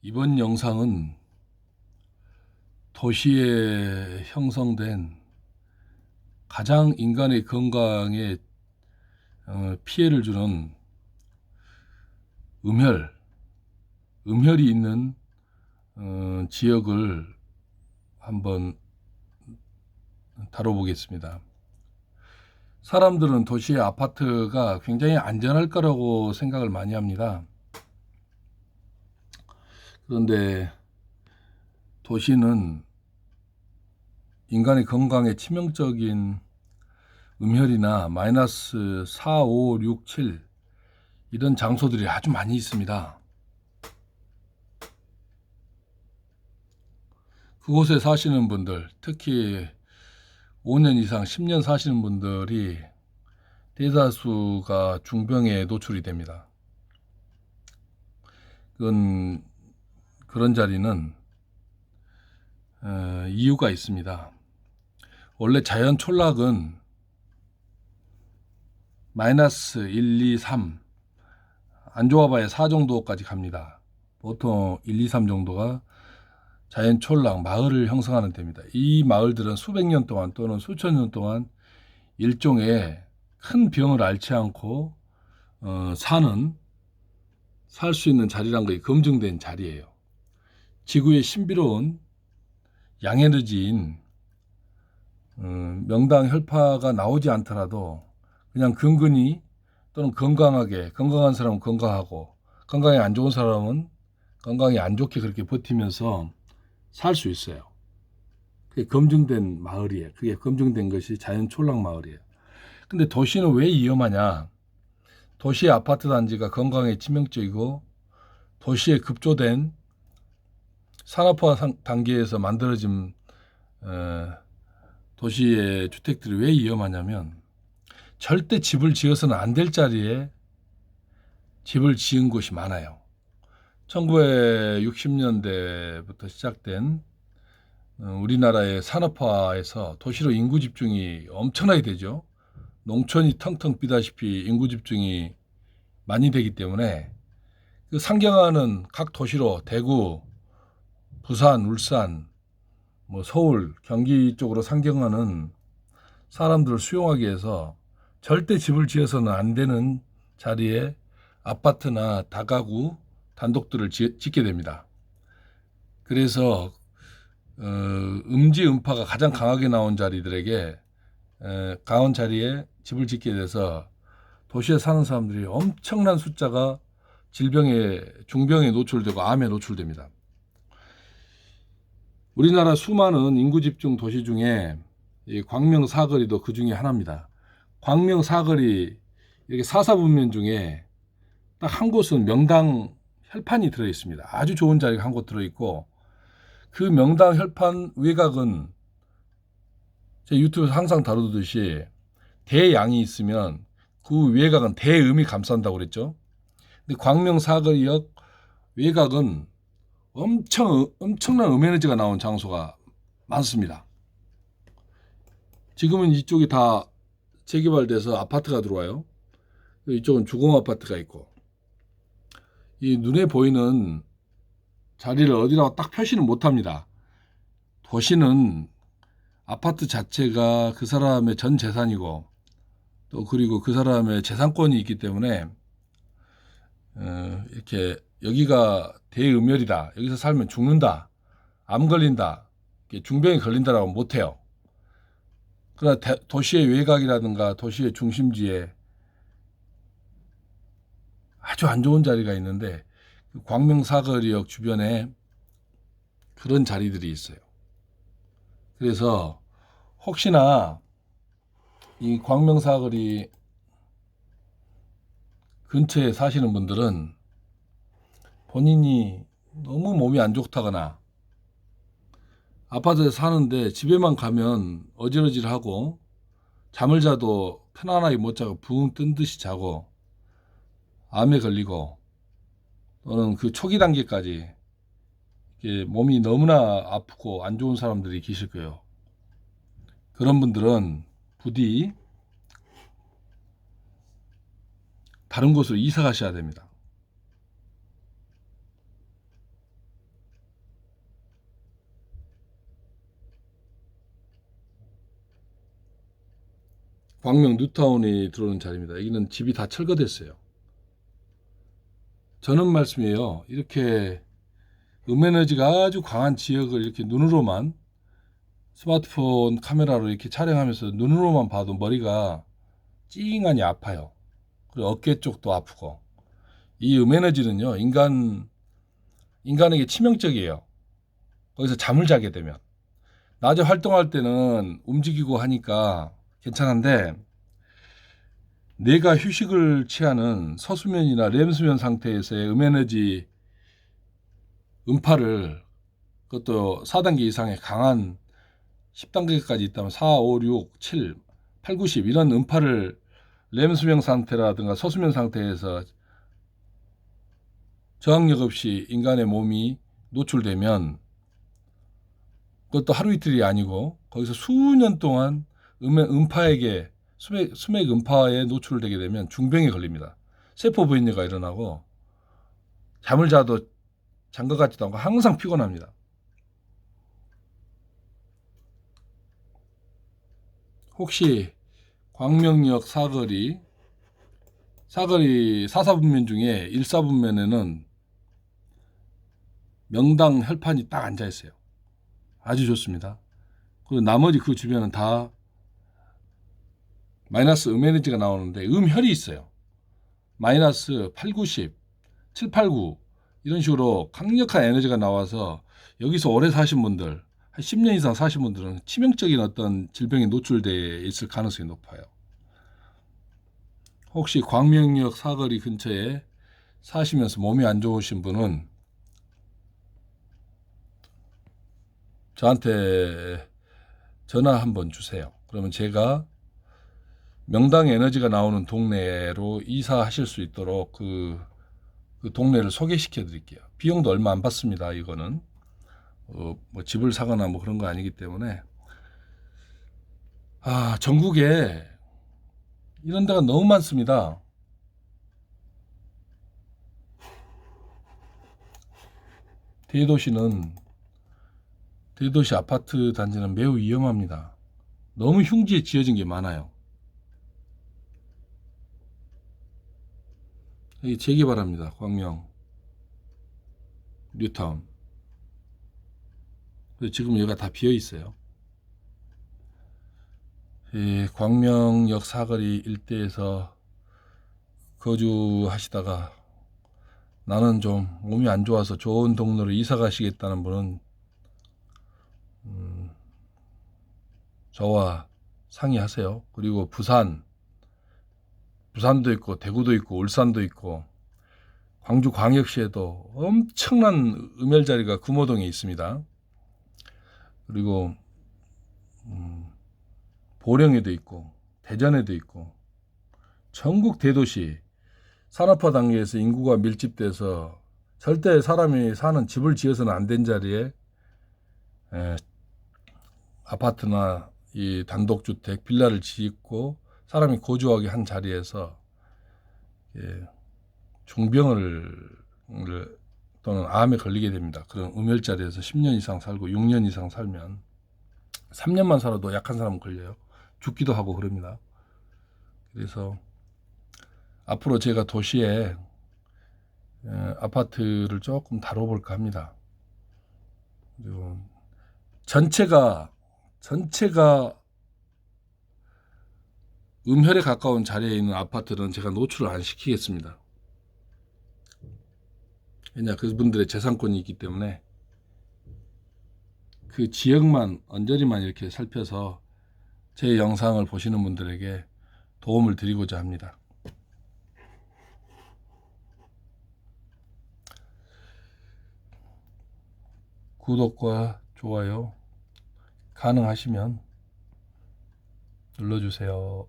이번 영상은 도시에 형성된 가장 인간의 건강에 피해를 주는 음혈이 있는 지역을 한번 다뤄보겠습니다. 사람들은 도시의 아파트가 굉장히 안전할 거라고 생각을 많이 합니다. 그런데 도시는 인간의 건강에 치명적인 음혈이나 마이너스 4, 5, 6, 7 이런 장소들이 아주 많이 있습니다. 그곳에 사시는 분들, 특히 5년 이상 10년 사시는 분들이 대다수가 중병에 노출이 됩니다. 그런 자리는 이유가 있습니다. 원래 자연 촌락은 마이너스 1, 2, 3 안 좋아봐야 4 정도까지 갑니다. 보통 1, 2, 3 정도가 자연 촌락, 마을을 형성하는 데입니다. 이 마을들은 수백 년 동안 또는 수천 년 동안 일종의 큰 병을 앓지 않고 살 수 있는 자리란 것이 검증된 자리예요. 지구의 신비로운 양에너지인 명당 혈파가 나오지 않더라도 그냥 근근히 또는 건강한 사람은 건강하고 건강이 안 좋은 사람은 건강이 안 좋게 그렇게 버티면서 살 수 있어요. 그게 검증된 마을이에요. 그게 검증된 것이 자연 촌락 마을이에요. 근데 도시는 왜 위험하냐? 도시의 아파트 단지가 건강에 치명적이고 도시에 급조된 산업화 단계에서 만들어진 도시의 주택들이 왜 위험하냐면 절대 집을 지어서는 안 될 자리에 집을 지은 곳이 많아요. 1960년대부터 시작된 우리나라의 산업화에서 도시로 인구 집중이 엄청나게 되죠. 농촌이 텅텅 비다시피 인구 집중이 많이 되기 때문에 그 상경하는 각 도시로 대구, 부산, 울산, 서울, 경기 쪽으로 상경하는 사람들을 수용하기 위해서 절대 집을 지어서는 안 되는 자리에 아파트나 다가구 단독들을 짓게 됩니다. 그래서 음지 음파가 가장 강하게 나온 자리들에게 강한 자리에 집을 짓게 돼서 도시에 사는 사람들이 엄청난 숫자가 중병에 노출되고 암에 노출됩니다. 우리나라 수많은 인구 집중 도시 중에 이 광명 사거리도 그 중에 하나입니다. 광명 사거리 이렇게 사사분면 중에 딱 한 곳은 명당 혈판이 들어 있습니다. 아주 좋은 자리가 한 곳 들어 있고 그 명당 혈판 외곽은 제 유튜브에서 항상 다루듯이 대양이 있으면 그 외곽은 대음이 감싼다고 그랬죠. 근데 광명 사거리역 외곽은 엄청난 음에너지가 나온 장소가 많습니다. 지금은 이쪽이 다 재개발돼서 아파트가 들어와요. 이쪽은 주공 아파트가 있고 이 눈에 보이는 자리를 어디라고 딱 표시는 못합니다. 도시는 아파트 자체가 그 사람의 전 재산이고 또 그리고 그 사람의 재산권이 있기 때문에 이렇게 여기가 대음열이다. 여기서 살면 죽는다. 암 걸린다. 중병이 걸린다라고 못해요. 그러나 도시의 외곽이라든가 도시의 중심지에 아주 안 좋은 자리가 있는데 광명사거리역 주변에 그런 자리들이 있어요. 그래서 혹시나 이 광명사거리 근처에 사시는 분들은 본인이 너무 몸이 안 좋다거나 아파트에 사는데 집에만 가면 어질어질하고 잠을 자도 편안하게 못 자고 붕 뜬 듯이 자고 암에 걸리고 또는 그 초기 단계까지 몸이 너무나 아프고 안 좋은 사람들이 계실 거예요. 그런 분들은 부디 다른 곳으로 이사 가셔야 됩니다. 광명 뉴타운이 들어오는 자리입니다. 여기는 집이 다 철거됐어요. 저는 말씀이에요. 이렇게 음에너지가 아주 강한 지역을 이렇게 눈으로만 스마트폰 카메라로 이렇게 촬영하면서 눈으로만 봐도 머리가 찡하니 아파요. 그리고 어깨 쪽도 아프고. 이 음에너지는요, 인간에게 치명적이에요. 거기서 잠을 자게 되면. 낮에 활동할 때는 움직이고 하니까 괜찮은데, 뇌가 휴식을 취하는 서수면이나 렘수면 상태에서의 음에너지 음파를, 그것도 4단계 이상의 강한 10단계까지 있다면 4, 5, 6, 7, 8, 9, 10 이런 음파를 렘수면 상태라든가 서수면 상태에서 저항력 없이 인간의 몸이 노출되면, 그것도 하루 이틀이 아니고 거기서 수년 동안 음파에게 수맥 음파에 노출되게 되면 중병에 걸립니다. 세포 부인뇌가 일어나고 잠을 자도 잔 것 같지도 않고 항상 피곤합니다. 혹시 광명역 사거리 4사분면 중에 1사분면에는 명당 혈판이 딱 앉아 있어요. 아주 좋습니다. 그리고 나머지 그 주변은 다 마이너스 음에너지가 나오는데 음혈이 있어요. 마이너스 8, 90, 7, 8, 9 이런 식으로 강력한 에너지가 나와서 여기서 오래 사신 분들, 한 10년 이상 사신 분들은 치명적인 어떤 질병에 노출되어 있을 가능성이 높아요. 혹시 광명역 사거리 근처에 사시면서 몸이 안 좋으신 분은 저한테 전화 한번 주세요. 그러면 제가 명당 에너지가 나오는 동네로 이사하실 수 있도록 그 동네를 소개시켜 드릴게요. 비용도 얼마 안 받습니다. 이거는 뭐 집을 사거나 뭐 그런 거 아니기 때문에. 전국에 이런 데가 너무 많습니다. 대도시 아파트 단지는 매우 위험합니다. 너무 흉지에 지어진 게 많아요. 여기 재개발합니다. 광명 뉴타운. 지금 여기가 다 비어 있어요. 광명역 사거리 일대에서 거주하시다가 나는 좀 몸이 안 좋아서 좋은 동네로 이사 가시겠다는 분은 저와 상의하세요. 그리고 부산도 있고 대구도 있고 울산도 있고 광주 광역시에도 엄청난 음혈자리가 금호동에 있습니다. 그리고 보령에도 있고 대전에도 있고 전국 대도시 산업화 단계에서 인구가 밀집돼서 절대 사람이 사는 집을 지어서는 안 된 자리에 아파트나 이 단독주택 빌라를 짓고 사람이 거주하게 한 자리에서 중병을 또는 암에 걸리게 됩니다. 그런 음혈자리에서 10년 이상 살고 6년 이상 살면 3년만 살아도 약한 사람은 걸려요. 죽기도 하고 그럽니다. 그래서 앞으로 제가 도시에 아파트를 조금 다뤄볼까 합니다. 그리고 전체가 음혈에 가까운 자리에 있는 아파트는 제가 노출을 안 시키겠습니다. 왜냐, 그분들의 재산권이 있기 때문에 그 지역만 언저리만 이렇게 살펴서 제 영상을 보시는 분들에게 도움을 드리고자 합니다. 구독과 좋아요 가능하시면 눌러주세요.